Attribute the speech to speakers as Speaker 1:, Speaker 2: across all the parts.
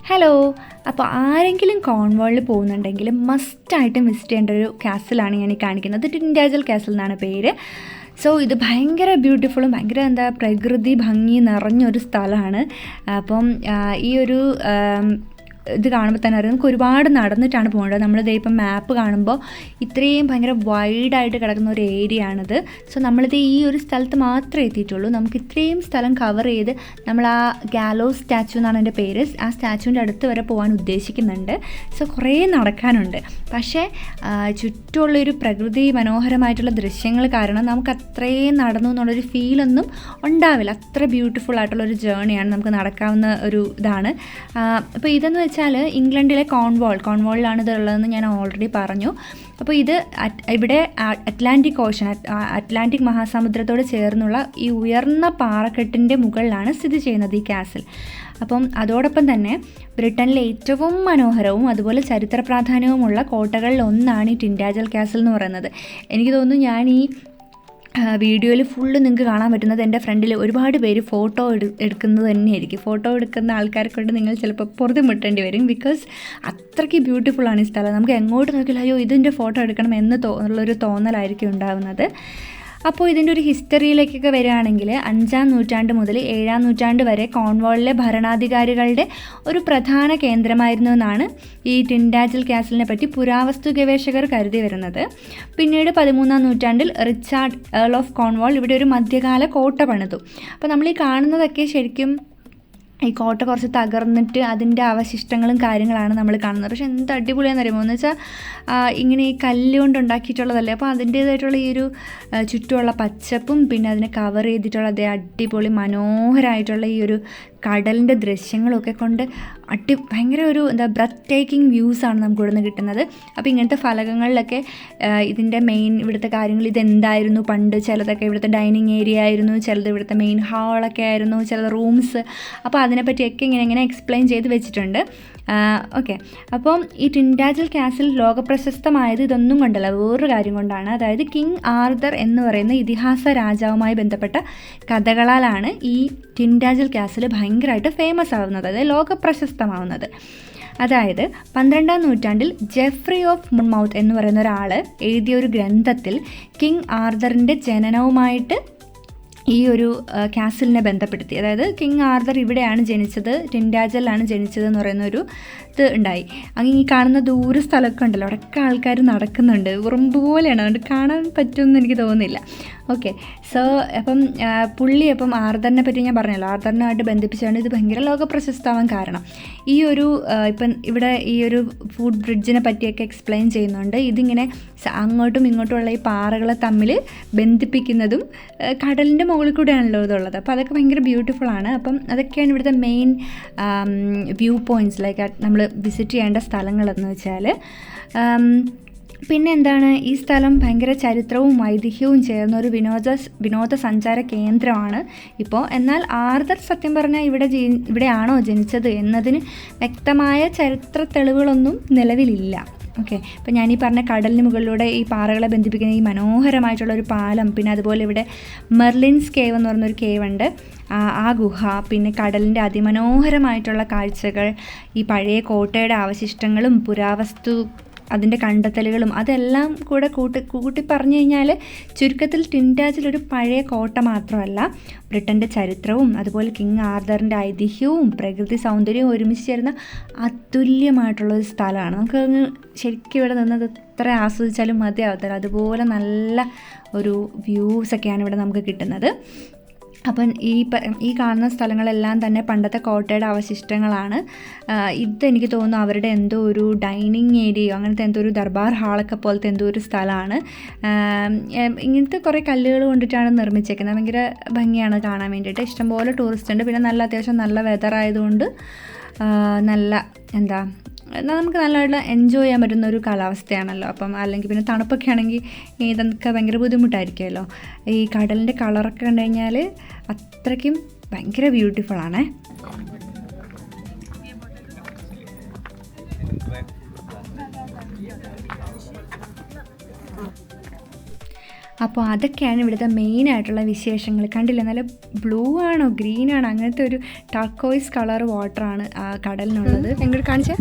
Speaker 1: Hello, അപ്പോൾ ആരെങ്കിലും കോൺവാളിൽ പോകുന്നുണ്ടെങ്കിൽ മസ്റ്റായിട്ടും വിസിറ്റ് ചെയ്യേണ്ട ഒരു കാസിലാണ് ഞാൻ ഈ കാണിക്കുന്നത്. ടിൻഡാജൽ കാസിൽ എന്നാണ് പേര്. സോ ഇത് ഭയങ്കര ബ്യൂട്ടിഫുള്ളും ഭയങ്കര പ്രകൃതി ഭംഗി നിറഞ്ഞൊരു സ്ഥലമാണ്. അപ്പം ഈ ഒരു ഇത് കാണുമ്പോൾ തന്നെ അറിയാം നമുക്ക് ഒരുപാട് നടന്നിട്ടാണ് പോകേണ്ടത്. നമ്മളിത് ഇപ്പം മാപ്പ് കാണുമ്പോൾ ഇത്രയും ഭയങ്കര വൈഡായിട്ട് കിടക്കുന്ന ഒരു ഏരിയ ആണിത്. സോ നമ്മളിത് ഈ ഒരു സ്ഥലത്ത് മാത്രമേ എത്തിയിട്ടുള്ളൂ. നമുക്ക് ഇത്രയും സ്ഥലം കവർ ചെയ്ത് നമ്മൾ ആ ഗാലോസ് സ്റ്റാച്ചു എന്നാണ് എൻ്റെ പേര്, ആ സ്റ്റാച്ചുവിൻ്റെ അടുത്ത് വരെ പോകാൻ ഉദ്ദേശിക്കുന്നുണ്ട്. സോ കുറേ നടക്കാനുണ്ട്. പക്ഷേ ചുറ്റുമുള്ളൊരു പ്രകൃതി മനോഹരമായിട്ടുള്ള ദൃശ്യങ്ങൾ കാരണം നമുക്ക് അത്രയും നടന്നു എന്നുള്ളൊരു ഫീലൊന്നും ഉണ്ടാവില്ല. അത്ര ബ്യൂട്ടിഫുൾ ആയിട്ടുള്ളൊരു ജേണിയാണ് നമുക്ക് നടക്കാവുന്ന ഒരു ഇതാണ്. അപ്പോൾ ഇതെന്ന് വെച്ചാൽ ഇംഗ്ലണ്ടിലെ കോൺവാളിലാണ് ഇതുള്ളതെന്ന് ഞാൻ ഓൾറെഡി പറഞ്ഞു. അപ്പോൾ ഇത് ഇവിടെ അറ്റ്ലാന്റിക് മഹാസമുദ്രത്തോട് ചേർന്നുള്ള ഈ ഉയർന്ന പാറക്കെട്ടിൻ്റെ മുകളിലാണ് സ്ഥിതി ചെയ്യുന്നത് ഈ കാസിൽ. അപ്പം അതോടൊപ്പം തന്നെ ബ്രിട്ടനിലെ ഏറ്റവും മനോഹരവും അതുപോലെ ചരിത്ര പ്രാധാന്യവുമുള്ള കോട്ടകളിൽ ഒന്നാണ് ഈ ടിൻഡാജൽ കാസിൽ എന്ന് പറയുന്നത്. എനിക്ക് തോന്നുന്നു ഞാൻ ഈ വീഡിയോയിൽ ഫുള്ള് നിങ്ങൾക്ക് കാണാൻ പറ്റുന്നത് എൻ്റെ ഫ്രണ്ടിൽ ഒരുപാട് പേര് ഫോട്ടോ എടുക്കുന്നത് തന്നെയായിരിക്കും. ഫോട്ടോ എടുക്കുന്ന ആൾക്കാരെ കൊണ്ട് നിങ്ങൾ ചിലപ്പോൾ പൊറുതിമുട്ടേണ്ടി വരും. ബിക്കോസ് അത്രയ്ക്ക് ബ്യൂട്ടിഫുള്ളാണ് ഈ സ്ഥലം. നമുക്ക് എങ്ങോട്ട് നോക്കിയാലും അയ്യോ ഇതിൻ്റെ ഫോട്ടോ എടുക്കണം ഉള്ളൊരു തോന്നലായിരിക്കും ഉണ്ടാകുന്നത്. അപ്പോൾ ഇതിൻ്റെ ഒരു ഹിസ്റ്ററിയിലേക്കൊക്കെ വരികയാണെങ്കിൽ 5ാം നൂറ്റാണ്ട് മുതൽ 7ാം നൂറ്റാണ്ട് വരെ കോൺവാളിലെ ഭരണാധികാരികളുടെ ഒരു പ്രധാന കേന്ദ്രമായിരുന്നു എന്നാണ് ഈ ടിൻഡാജൽ കാസിലിനെ പറ്റി പുരാവസ്തു ഗവേഷകർ കരുതി വരുന്നത്. പിന്നീട് 13ാം നൂറ്റാണ്ടിൽ റിച്ചാർഡ് ഏൾ ഓഫ് കോൺവാൾ ഇവിടെ ഒരു മധ്യകാല കോട്ട പണിതു. അപ്പോൾ നമ്മൾ ഈ കാണുന്നതൊക്കെ ശരിക്കും ഈ കോട്ട കുറച്ച് തകർന്നിട്ട് അതിൻ്റെ അവശിഷ്ടങ്ങളും കാര്യങ്ങളാണ് നമ്മൾ കാണുന്നത്. പക്ഷേ എന്ത് അടിപൊളിയാണെന്ന് അറിയുമോ എന്ന് വെച്ചാൽ ഇങ്ങനെ ഈ കല്ല് കൊണ്ട് ഉണ്ടാക്കിയിട്ടുള്ളതല്ലേ. അപ്പോൾ അതിൻ്റേതായിട്ടുള്ള ഈ ഒരു ചുറ്റുമുള്ള പച്ചപ്പും പിന്നെ അതിനെ കവർ ചെയ്തിട്ടുള്ള അതേ അടിപൊളി മനോഹരമായിട്ടുള്ള ഈ ഒരു കടലിൻ്റെ ദൃശ്യങ്ങളൊക്കെ കൊണ്ട് ഭയങ്കര ഒരു ബ്രത്ത് ടേക്കിംഗ് വ്യൂസാണ് നമുക്ക് ഇവിടെ നിന്ന് കിട്ടുന്നത്. അപ്പോൾ ഇങ്ങനത്തെ ഫലകങ്ങളിലൊക്കെ ഇതിൻ്റെ മെയിൻ ഇവിടുത്തെ കാര്യങ്ങൾ ഇതെന്തായിരുന്നു പണ്ട്, ചിലതൊക്കെ ഇവിടുത്തെ ഡൈനിങ് ഏരിയ ആയിരുന്നു, ചിലത് ഇവിടുത്തെ മെയിൻ ഹാളൊക്കെ ആയിരുന്നു, ചിലത് റൂംസ്. അപ്പോൾ അതിനെപ്പറ്റിയൊക്കെ ഇങ്ങനെ എക്സ്പ്ലെയിൻ ചെയ്ത് വെച്ചിട്ടുണ്ട്. ഓക്കെ, അപ്പം ഈ ടിൻഡാജൽ കാസിൽ ലോകപ്രശസ്തമായത് ഇതൊന്നും കൊണ്ടല്ല, വേറൊരു കാര്യം കൊണ്ടാണ്. അതായത് കിങ് ആർതർ എന്ന് പറയുന്ന ഇതിഹാസ രാജാവുമായി ബന്ധപ്പെട്ട കഥകളാലാണ് ഈ ടിൻഡാജൽ കാസിൽ ഭയങ്കരമായിട്ട് ഫേമസ് ആവുന്നത്, അതായത് ലോകപ്രശസ്തമാവുന്നത്. അതായത് 12ാം നൂറ്റാണ്ടിൽ ജെഫ്രി ഓഫ് മുൺമൗത്ത് എന്ന് പറയുന്ന ഒരാൾ എഴുതിയ ഒരു ഗ്രന്ഥത്തിൽ കിങ് ആർതറിൻ്റെ ജനനവുമായിട്ട് ഈ ഒരു കാസിലിനെ ബന്ധപ്പെടുത്തി. അതായത് കിങ് ആർതർ ഇവിടെയാണ് ജനിച്ചത്, ടിൻഡാജലിലാണ് ജനിച്ചതെന്ന് പറയുന്നൊരു ഇത് ഉണ്ടായി. അങ്ങനെ ഈ കാണുന്ന ദൂര സ്ഥലമൊക്കെ ഉണ്ടല്ലോ, അവിടെയൊക്കെ ആൾക്കാർ നടക്കുന്നുണ്ട്. ഉറുമ്പ് പോലെയാണ്, അതുകൊണ്ട് കാണാൻ പറ്റുമെന്ന് എനിക്ക് തോന്നുന്നില്ല. ഓക്കെ, സോ അപ്പം ആർതറിനെ പറ്റി ഞാൻ പറഞ്ഞല്ലോ, ആർതറിനായിട്ട് ബന്ധിപ്പിച്ചാണ് ഇത് ഭയങ്കര ലോകപ്രശസ്തമാവാൻ കാരണം. ഈ ഒരു ഇപ്പം ഇവിടെ ഈ ഒരു ഫുഡ് ബ്രിഡ്ജിനെ പറ്റിയൊക്കെ എക്സ്പ്ലെയിൻ ചെയ്യുന്നുണ്ട്. ഇതിങ്ങനെ അങ്ങോട്ടും ഇങ്ങോട്ടുമുള്ള ഈ പാറകളെ തമ്മിൽ ബന്ധിപ്പിക്കുന്നതും കടലിൻ്റെ മുകളിൽ കൂടെയാണല്ലോ ഇതുള്ളത്. അപ്പോൾ അതൊക്കെ ഭയങ്കര ബ്യൂട്ടിഫുള്ളാണ്. അപ്പം അതൊക്കെയാണ് ഇവിടുത്തെ മെയിൻ വ്യൂ പോയിൻറ്റ്സ്, ലൈക്ക് നമ്മൾ വിസിറ്റ് ചെയ്യേണ്ട സ്ഥലങ്ങളെന്ന് വെച്ചാൽ. പിന്നെ എന്താണ്, ഈ സ്ഥലം ഭയങ്കര ചരിത്രവും ഐതിഹ്യവും ചേർന്ന ഒരു വിനോദസഞ്ചാര കേന്ദ്രമാണ് ഇപ്പോൾ. എന്നാൽ ആർതർ സത്യം പറഞ്ഞാൽ ഇവിടെയാണോ ജനിച്ചത് എന്നതിന് വ്യക്തമായ ചരിത്ര തെളിവുകളൊന്നും നിലവിലില്ല. ഓക്കെ, ഇപ്പം ഞാനീ പറഞ്ഞ കടലിന് മുകളിലൂടെ ഈ പാറകളെ ബന്ധിപ്പിക്കുന്ന ഈ മനോഹരമായിട്ടുള്ളൊരു പാലം, പിന്നെ അതുപോലെ ഇവിടെ മെർലിൻസ് കേവ് എന്ന് പറഞ്ഞൊരു കേവ് ഉണ്ട്, ആ ഗുഹ, പിന്നെ കടലിൻ്റെ അതിമനോഹരമായിട്ടുള്ള കാഴ്ചകൾ, ഈ പഴയ കോട്ടയുടെ അവശിഷ്ടങ്ങളും പുരാവസ്തു അതിൻ്റെ കണ്ടെത്തലുകളും അതെല്ലാം കൂടെ കൂട്ടി പറഞ്ഞു കഴിഞ്ഞാൽ ചുരുക്കത്തിൽ ടിൻഡാജൽ ഒരു പഴയ കോട്ട മാത്രമല്ല, ബ്രിട്ടൻ്റെ ചരിത്രവും അതുപോലെ കിങ് ആർതറിൻ്റെ ഐതിഹ്യവും പ്രകൃതി സൗന്ദര്യവും ഒരുമിച്ച് ചേർന്ന അതുല്യമായിട്ടുള്ളൊരു സ്ഥലമാണ്. നമുക്ക് ശരിക്കും ഇവിടെ നിന്നത് എത്ര ആസ്വദിച്ചാലും മതിയാവത്തില്ല, അതുപോലെ നല്ല ഒരു വ്യൂസൊക്കെയാണ് ഇവിടെ നമുക്ക് കിട്ടുന്നത്. അപ്പം ഈ കാണുന്ന സ്ഥലങ്ങളെല്ലാം തന്നെ പണ്ടത്തെ കോട്ടയുടെ അവശിഷ്ടങ്ങളാണ്. ഇതെനിക്ക് തോന്നുന്നു അവരുടെ എന്തോ ഒരു ഡൈനിങ് ഏരിയയോ അങ്ങനത്തെ എന്തോ ഒരു ദർബാർ ഹാളൊക്കെ പോലത്തെ എന്തോ ഒരു സ്ഥലമാണ്. ഇങ്ങനത്തെ കുറേ കല്ലുകൾ കൊണ്ടിട്ടാണ് നിർമ്മിച്ചേക്കുന്നത്. ഭയങ്കര ഭംഗിയാണ് കാണാൻ വേണ്ടിയിട്ട്. ഇഷ്ടംപോലെ ടൂറിസ്റ്റ് ഉണ്ട്. പിന്നെ അത്യാവശ്യം നല്ല വെതർ ആയതുകൊണ്ട് നമുക്ക് നല്ലതായിട്ട് എൻജോയ് ചെയ്യാൻ പറ്റുന്ന ഒരു കാലാവസ്ഥയാണല്ലോ. അപ്പം അല്ലെങ്കിൽ പിന്നെ തണുപ്പൊക്കെ ആണെങ്കിൽ ഇതൊക്കെ ഭയങ്കര ബുദ്ധിമുട്ടായിരിക്കുമല്ലോ. ഈ കടലിൻ്റെ കളറൊക്കെ കണ്ടു കഴിഞ്ഞാൽ അത്രയ്ക്കും ഭയങ്കര ബ്യൂട്ടിഫുള്ളാണേ. അപ്പോൾ അതൊക്കെയാണ് ഇവിടുത്തെ മെയിനായിട്ടുള്ള വിശേഷങ്ങൾ. കണ്ടില്ലേ, നല്ല ബ്ലൂ ആണോ ഗ്രീൻ ആണോ അങ്ങനത്തെ ഒരു ടർക്കോയിസ് കളർ വാട്ടറാണ് ആ കടലിനുള്ളത്. എങ്ങോട്ട് കാണിച്ചേ?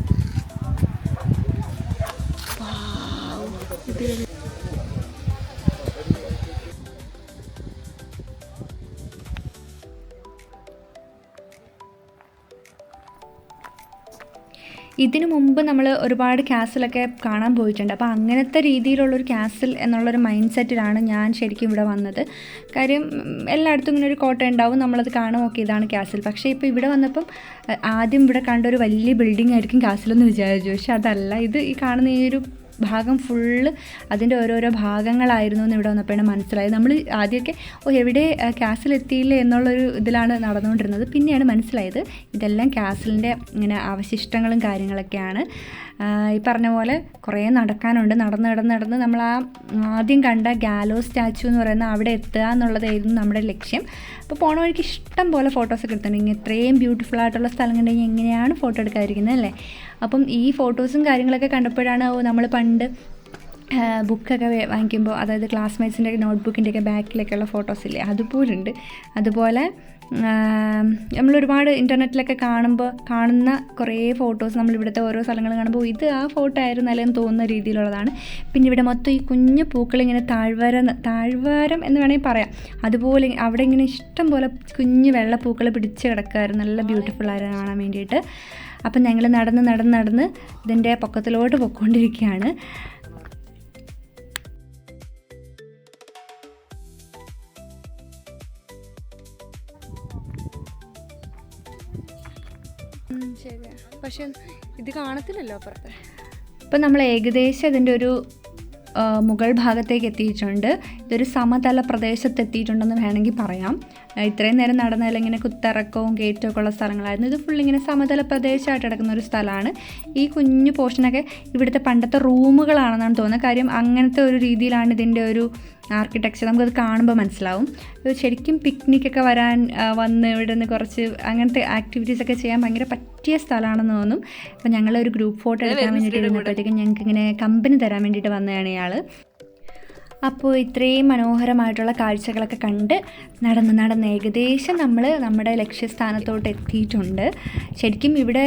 Speaker 1: ഇതിനു മുമ്പ് നമ്മൾ ഒരുപാട് കാസിലൊക്കെ കാണാൻ പോയിട്ടുണ്ട്. അപ്പോൾ അങ്ങനത്തെ രീതിയിലുള്ളൊരു കാസിൽ എന്നുള്ളൊരു മൈൻഡ് സെറ്റിലാണ് ഞാൻ ശരിക്കും ഇവിടെ വന്നത്. കാര്യം എല്ലായിടത്തും ഇങ്ങനെ ഒരു കോട്ട ഉണ്ടാവും, നമ്മളത് കാണും, ഓക്കെ ഇതാണ് കാസിൽ. പക്ഷേ ഇപ്പോൾ ഇവിടെ വന്നപ്പം ആദ്യം ഇവിടെ കണ്ട ഒരു വലിയ ബിൽഡിംഗ് ആയിരിക്കും കാസിലെന്ന് വിചാരിച്ചു. പക്ഷെ അതല്ല, ഇത് ഈ കാണുന്ന ഈ ഒരു ഭാഗം ഫുള്ള് അതിൻ്റെ ഓരോരോ ഭാഗങ്ങളായിരുന്നു എന്ന് ഇവിടെ വന്നപ്പോഴാണ് മനസ്സിലായത്. നമ്മൾ ആദ്യമൊക്കെ എവിടെ കാസിലെത്തിയില്ലേ എന്നുള്ളൊരു ഇതിലാണ് നടന്നുകൊണ്ടിരുന്നത്. പിന്നെയാണ് മനസ്സിലായത് ഇതെല്ലാം കാസിലിൻ്റെ ഇങ്ങനെ അവശിഷ്ടങ്ങളും കാര്യങ്ങളൊക്കെയാണ്. ഈ പറഞ്ഞ പോലെ കുറേ നടക്കാനുണ്ട്. നടന്ന് നമ്മൾ ആ ആദ്യം കണ്ട ഗാലോ സ്റ്റാച്ചു എന്ന് പറയുന്ന അവിടെ എത്തുക എന്നുള്ളതായിരുന്നു നമ്മുടെ ലക്ഷ്യം. അപ്പോൾ പോണ വഴിക്ക് ഇഷ്ടം പോലെ ഫോട്ടോസൊക്കെ എടുത്തിട്ടുണ്ടെങ്കിൽ ഇത്രയും ബ്യൂട്ടിഫുൾ ആയിട്ടുള്ള സ്ഥലം കണ്ടെങ്കിൽ എങ്ങനെയാണ് ഫോട്ടോ എടുക്കാതിരിക്കുന്നത് അല്ലേ? അപ്പം ഈ ഫോട്ടോസും കാര്യങ്ങളൊക്കെ കണ്ടപ്പോഴാണ് നമ്മൾ പണ്ട് ബുക്കൊക്കെ വാങ്ങിക്കുമ്പോൾ, അതായത് ക്ലാസ്മേറ്റ്സിൻ്റെ നോട്ട്ബുക്കിൻ്റെയൊക്കെ ബാക്കിലൊക്കെയുള്ള ഫോട്ടോസില്ലേ, അതുപോലുണ്ട്. അതുപോലെ നമ്മളൊരുപാട് ഇൻ്റർനെറ്റിലൊക്കെ കാണുന്ന കുറേ ഫോട്ടോസ് നമ്മളിവിടുത്തെ ഓരോ സ്ഥലങ്ങൾ കാണുമ്പോൾ ഇത് ആ ഫോട്ടോ ആയിരുന്നല്ലോ എന്ന് തോന്നുന്ന രീതിയിലുള്ളതാണ്. പിന്നെ ഇവിടെ മൊത്തം ഈ കുഞ്ഞു പൂക്കളിങ്ങനെ താഴ്വാരം എന്ന് വേണമെങ്കിൽ പറയാം. അതുപോലെ അവിടെ ഇങ്ങനെ ഇഷ്ടം പോലെ കുഞ്ഞു വെള്ളപ്പൂക്കൾ പിടിച്ച് കിടക്കുമായിരുന്നു. നല്ല ബ്യൂട്ടിഫുൾ ആയിരുന്നു കാണാൻ വേണ്ടിയിട്ട്. അപ്പം ഞങ്ങൾ നടന്ന് ഇതിൻ്റെ പൊക്കത്തിലോട്ട് പൊയ്ക്കൊണ്ടിരിക്കുകയാണ്. ശരി, പക്ഷെ ഇത് കാണത്തില്ലല്ലോ അപ്പുറത്തെ. ഇപ്പം നമ്മൾ ഏകദേശം ഇതിൻ്റെ ഒരു മുകൾ ഭാഗത്തേക്ക് എത്തിയിട്ടുണ്ട്. ഇതൊരു സമതല പ്രദേശത്ത് എത്തിയിട്ടുണ്ടെന്ന് വേണമെങ്കിൽ പറയാം. ഇത്രയും നേരം നടന്നതിൽ ഇങ്ങനെ കുത്തിറക്കവും കയറ്റവും ഒക്കെ ഉള്ള സ്ഥലങ്ങളായിരുന്നു. ഇത് ഫുള്ളിങ്ങനെ സമതല പ്രദേശമായിട്ട് കിടക്കുന്ന ഒരു സ്ഥലമാണ്. ഈ കുഞ്ഞു പോർഷനൊക്കെ ഇവിടുത്തെ പണ്ടത്തെ റൂമുകളാണെന്നാണ് തോന്നുന്നത്. കാര്യം അങ്ങനത്തെ ഒരു രീതിയിലാണ് ഇതിൻ്റെ ഒരു ആർക്കിടെക്ചർ. നമുക്കത് കാണുമ്പോൾ മനസ്സിലാവും. ശരിക്കും പിക്നിക്കൊക്കെ വന്ന് ഇവിടെ നിന്ന് കുറച്ച് അങ്ങനത്തെ ആക്ടിവിറ്റീസൊക്കെ ചെയ്യാൻ ഭയങ്കര പറ്റിയ സ്ഥലമാണെന്ന് തോന്നും. അപ്പോൾ ഞങ്ങളൊരു ഗ്രൂപ്പ് ഫോട്ടോ എടുക്കാൻ വേണ്ടിയിട്ട് ഇരുന്നപ്പോഴത്തേക്കും ഞങ്ങൾക്ക് ഇങ്ങനെ കമ്പനി തരാൻ വേണ്ടിയിട്ട് വന്നതാണ് ഇയാൾ. അപ്പോൾ ഇത്രയും മനോഹരമായിട്ടുള്ള കാഴ്ചകളൊക്കെ കണ്ട് നടന്ന് ഏകദേശം നമ്മൾ നമ്മുടെ ലക്ഷ്യസ്ഥാനത്തോട്ട് എത്തിയിട്ടുണ്ട്. ശരിക്കും ഇവിടെ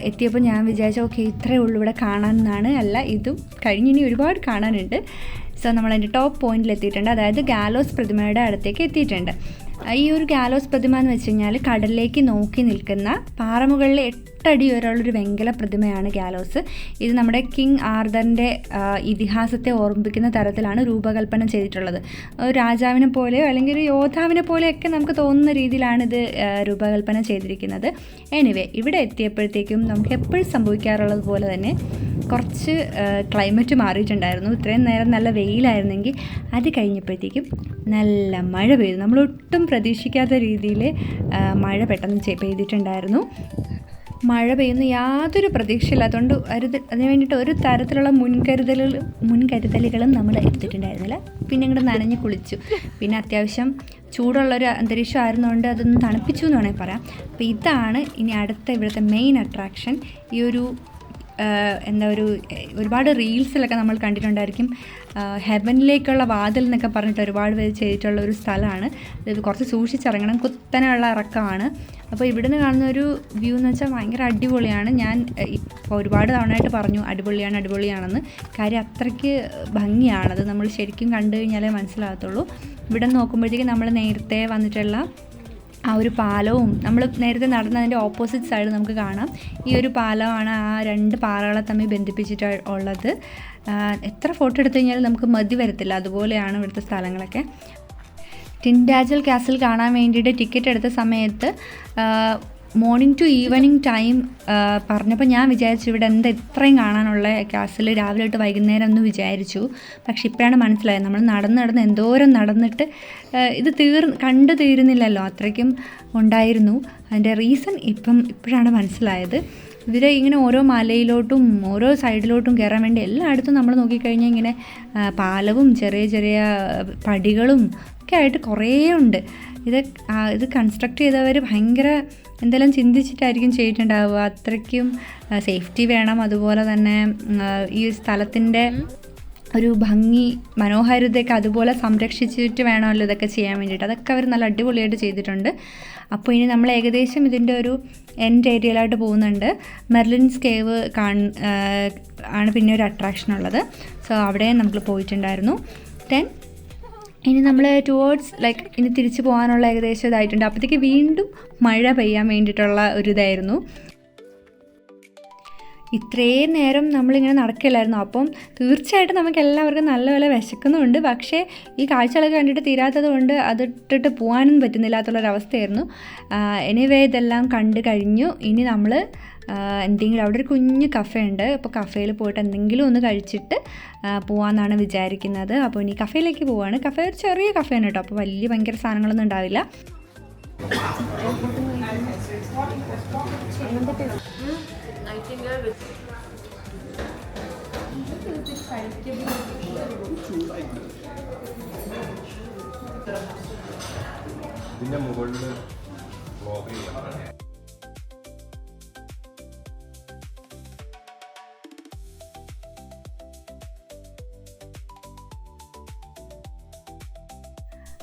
Speaker 1: എത്തിയപ്പോൾ ഞാൻ വിചാരിച്ചു ഓക്കെ ഇത്രയേ ഉള്ളൂ ഇവിടെ കാണാൻ എന്നാണ്. അല്ല, ഇതും കഴിഞ്ഞിനി ഒരുപാട് കാണാനുണ്ട്. സോ നമ്മളതിൻ്റെ ടോപ്പ് പോയിന്റിൽ എത്തിയിട്ടുണ്ട്. അതായത് ഗാലോസ് പ്രതിമയുടെ അടുത്തേക്ക് എത്തിയിട്ടുണ്ട്. ഈ ഒരു ഗാലോസ് പ്രതിമ എന്ന് വെച്ച് കഴിഞ്ഞാൽ കടലിലേക്ക് നോക്കി നിൽക്കുന്ന പാറമുകളിൽ 8 അടി വരെയുള്ളൊരു വെങ്കല പ്രതിമയാണ് ഗാലോസ്. ഇത് നമ്മുടെ കിങ് ആർതറിൻ്റെ ഇതിഹാസത്തെ ഓർമ്മിപ്പിക്കുന്ന തരത്തിലാണ് രൂപകൽപ്പന ചെയ്തിട്ടുള്ളത്. ഒരു രാജാവിനെ പോലെയോ അല്ലെങ്കിൽ ഒരു യോദ്ധാവിനെ പോലെയൊക്കെ നമുക്ക് തോന്നുന്ന രീതിയിലാണ് ഇത് രൂപകൽപ്പന ചെയ്തിരിക്കുന്നത്. എനിവേ, ഇവിടെ എത്തിയപ്പോഴത്തേക്കും നമുക്ക് എപ്പോഴും സംഭവിക്കാറുള്ളത് പോലെ തന്നെ കുറച്ച് ക്ലൈമറ്റ് മാറിയിട്ടുണ്ടായിരുന്നു. ഇത്രയും നേരം നല്ല വെയിലായിരുന്നെങ്കിൽ അത് കഴിഞ്ഞപ്പോഴത്തേക്കും നല്ല മഴ പെയ്തു. നമ്മളൊട്ടും പ്രതീക്ഷിക്കാത്ത രീതിയിൽ മഴ പെട്ടെന്ന് പെയ്തിട്ടുണ്ടായിരുന്നു. മഴ പെയ്യുന്ന യാതൊരു പ്രതീക്ഷയില്ലാത്തതുകൊണ്ട് അതിന് വേണ്ടിയിട്ട് ഒരു തരത്തിലുള്ള മുൻകരുതലുകളും നമ്മൾ എടുത്തിട്ടുണ്ടായിരുന്നില്ല. പിന്നെ ഇങ്ങോട്ട് നനഞ്ഞ് കുളിച്ചു. പിന്നെ അത്യാവശ്യം ചൂടുള്ളൊരു അന്തരീക്ഷം ആയിരുന്നുകൊണ്ട് അതൊന്ന് തണുപ്പിച്ചു എന്ന് വേണമെങ്കിൽ പറയാം. അപ്പോൾ ഇതാണ് ഇനി അടുത്ത ഇവിടുത്തെ മെയിൻ അട്രാക്ഷൻ. ഈ ഒരു ഒരുപാട് റീൽസിലൊക്കെ നമ്മൾ കണ്ടിട്ടുണ്ടായിരിക്കും. ഹെവനിലേക്കുള്ള വാതിൽ എന്നൊക്കെ പറഞ്ഞിട്ട് ഒരുപാട് പേര് ചെയ്തിട്ടുള്ള ഒരു സ്ഥലമാണ്. ഇത് കുറച്ച് സൂക്ഷിച്ചിറങ്ങണം, കുത്തനെയുള്ള ഇറക്കമാണ്. അപ്പോൾ ഇവിടുന്ന് കാണുന്ന ഒരു വ്യൂ എന്ന് വെച്ചാൽ ഭയങ്കര അടിപൊളിയാണ്. ഞാൻ ഇപ്പോൾ ഒരുപാട് തവണയായിട്ട് പറഞ്ഞു അടിപൊളിയാണെന്ന്. കാര്യം അത്രയ്ക്ക് ഭംഗിയാണത്. നമ്മൾ ശരിക്കും കണ്ടു കഴിഞ്ഞാലേ മനസ്സിലാകത്തുള്ളൂ. ഇവിടെ നോക്കുമ്പോഴത്തേക്കും നമ്മൾ നേരത്തെ വന്നിട്ടുള്ള ആ ഒരു പാലവും നമ്മൾ നേരത്തെ നടന്നതിൻ്റെ ഓപ്പോസിറ്റ് സൈഡ് നമുക്ക് കാണാം. ഈ ഒരു പാലമാണ് ആ 2 പാറകളെ തമ്മിൽ ബന്ധിപ്പിച്ചിട്ട് ഉള്ളത്. എത്ര ഫോട്ടോ എടുത്തു കഴിഞ്ഞാലും നമുക്ക് മതി വരത്തില്ല. അതുപോലെയാണ് ഇവിടുത്തെ സ്ഥലങ്ങളൊക്കെ. ടിൻഡാജൽ കാസിൽ കാണാൻ വേണ്ടിയിട്ട് ടിക്കറ്റ് എടുത്ത സമയത്ത് മോർണിംഗ് ടു ഈവനിങ് ടൈം പറഞ്ഞപ്പോൾ ഞാൻ വിചാരിച്ചു ഇവിടെ ഇത്രയും കാണാനുള്ള കാസിൽ രാവിലെ തൊട്ട് വൈകുന്നേരം എന്ന് വിചാരിച്ചു. പക്ഷെ ഇപ്പോഴാണ് മനസ്സിലായത് നമ്മൾ നടന്ന് എന്തോരം നടന്നിട്ട് ഇത് കണ്ടു തീരുന്നില്ലല്ലോ, അത്രയ്ക്കും ഉണ്ടായിരുന്നു. അതിൻ്റെ റീസൺ ഇപ്പോഴാണ് മനസ്സിലായത്. ഇവരെ ഇങ്ങനെ ഓരോ മലയിലോട്ടും ഓരോ സൈഡിലോട്ടും കയറാൻ വേണ്ടി എല്ലായിടത്തും നമ്മൾ നോക്കിക്കഴിഞ്ഞാൽ ഇങ്ങനെ പാലവും ചെറിയ പടികളും ഒക്കെ ആയിട്ട് കുറേ ഉണ്ട്. ഇത് കൺസ്ട്രക്ട് ചെയ്തവർ ഭയങ്കര എന്തെല്ലാം ചിന്തിച്ചിട്ടായിരിക്കും ചെയ്തിട്ടുണ്ടാവുക. അത്രയ്ക്കും സേഫ്റ്റി വേണം. അതുപോലെ തന്നെ ഈ സ്ഥലത്തിൻ്റെ ഒരു ഭംഗി മനോഹാരിതയൊക്കെ അതുപോലെ സംരക്ഷിച്ചിട്ട് വേണമല്ലോ ഇതൊക്കെ ചെയ്യാൻ വേണ്ടിയിട്ട്. അതൊക്കെ അവർ നല്ല അടിപൊളിയായിട്ട് ചെയ്തിട്ടുണ്ട്. അപ്പോൾ ഇനി നമ്മൾ ഏകദേശം ഇതിൻ്റെ ഒരു എൻഡ് ഏരിയയിലായിട്ട് പോകുന്നുണ്ട്. മെർലിൻസ് കേവ് ആണ് പിന്നെ ഒരു അട്രാക്ഷൻ ഉള്ളത്. സോ അവിടെ നമ്മൾ പോയിട്ടുണ്ടായിരുന്നു. ദെൻ ഇനി നമ്മൾ ടുവേർഡ്സ് ഇനി തിരിച്ചു പോകാനുള്ള ഏകദേശം ഇതായിട്ടുണ്ട്. അപ്പോഴത്തേക്ക് വീണ്ടും മഴ പെയ്യാൻ വേണ്ടിയിട്ടുള്ള ഒരു ഇതായിരുന്നു. ഇത്രയും നേരം നമ്മളിങ്ങനെ നടക്കില്ലായിരുന്നു. അപ്പം തീർച്ചയായിട്ടും നമുക്ക് എല്ലാവർക്കും നല്ലപോലെ വിശക്കുന്നുണ്ട്. പക്ഷേ ഈ കാഴ്ചകളൊക്കെ കണ്ടിട്ട് തീരാത്തത് കൊണ്ട് അതിട്ടിട്ട് പോകാനും പറ്റുന്നില്ലാത്തുള്ളൊരവസ്ഥയായിരുന്നു. എനിവേ ഇതെല്ലാം കണ്ടു കഴിഞ്ഞു. ഇനി നമ്മൾ എന്തെങ്കിലും അവിടെ ഒരു കുഞ്ഞു കഫേ ഉണ്ട്. അപ്പോൾ കഫേയിൽ പോയിട്ട് എന്തെങ്കിലും ഒന്ന് കഴിച്ചിട്ട് പോകാമെന്നാണ് വിചാരിക്കുന്നത്. അപ്പോൾ ഇനി കഫേയിലേക്ക് പോവുകയാണ്. കഫേ ഒരു ചെറിയ കഫേയാണ് കേട്ടോ. അപ്പോൾ ഭയങ്കര സാധനങ്ങളൊന്നും ഉണ്ടാവില്ല.
Speaker 2: ഇതിന്റെ മുകളിൽ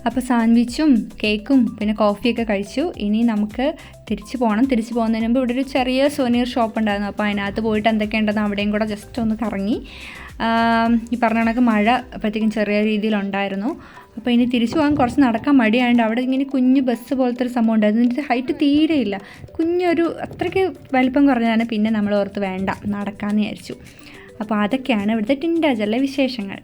Speaker 1: അപ്പോൾ സാൻഡ്വിച്ചും കേക്കും പിന്നെ കോഫിയൊക്കെ കഴിച്ചു. ഇനി നമുക്ക് തിരിച്ചു പോകണം. തിരിച്ചു പോകുന്നതിന് മുമ്പ് ഇവിടെ ഒരു ചെറിയ സോനിയർ ഷോപ്പ് ഉണ്ടായിരുന്നു. അപ്പോൾ അതിനകത്ത് പോയിട്ട് എന്തൊക്കെയുണ്ടെന്ന് അവിടെയും കൂടെ ജസ്റ്റ് ഒന്ന് കറങ്ങി. ഈ പറഞ്ഞ കണക്ക് മഴ അപ്പോഴത്തേക്കും ചെറിയ രീതിയിലുണ്ടായിരുന്നു. അപ്പോൾ ഇനി തിരിച്ചു പോകാൻ കുറച്ച് നടക്കാൻ മടിയായതുകൊണ്ട് അവിടെ ഇങ്ങനെ കുഞ്ഞു ബസ് പോലത്തെ ഒരു സംഭവം ഉണ്ടായിരുന്നു. ഇതിൻ്റെ ഹൈറ്റ് തീരെയില്ല, കുഞ്ഞൊരു അത്രയ്ക്ക് വലിപ്പം കുറഞ്ഞതാണ്. പിന്നെ നമ്മൾ ഓർത്ത് വേണ്ട നടക്കാമെന്ന് വിചാരിച്ചു. അപ്പോൾ അതൊക്കെയാണ് ഇവിടുത്തെ ടിൻഡാജറിലെ വിശേഷങ്ങൾ.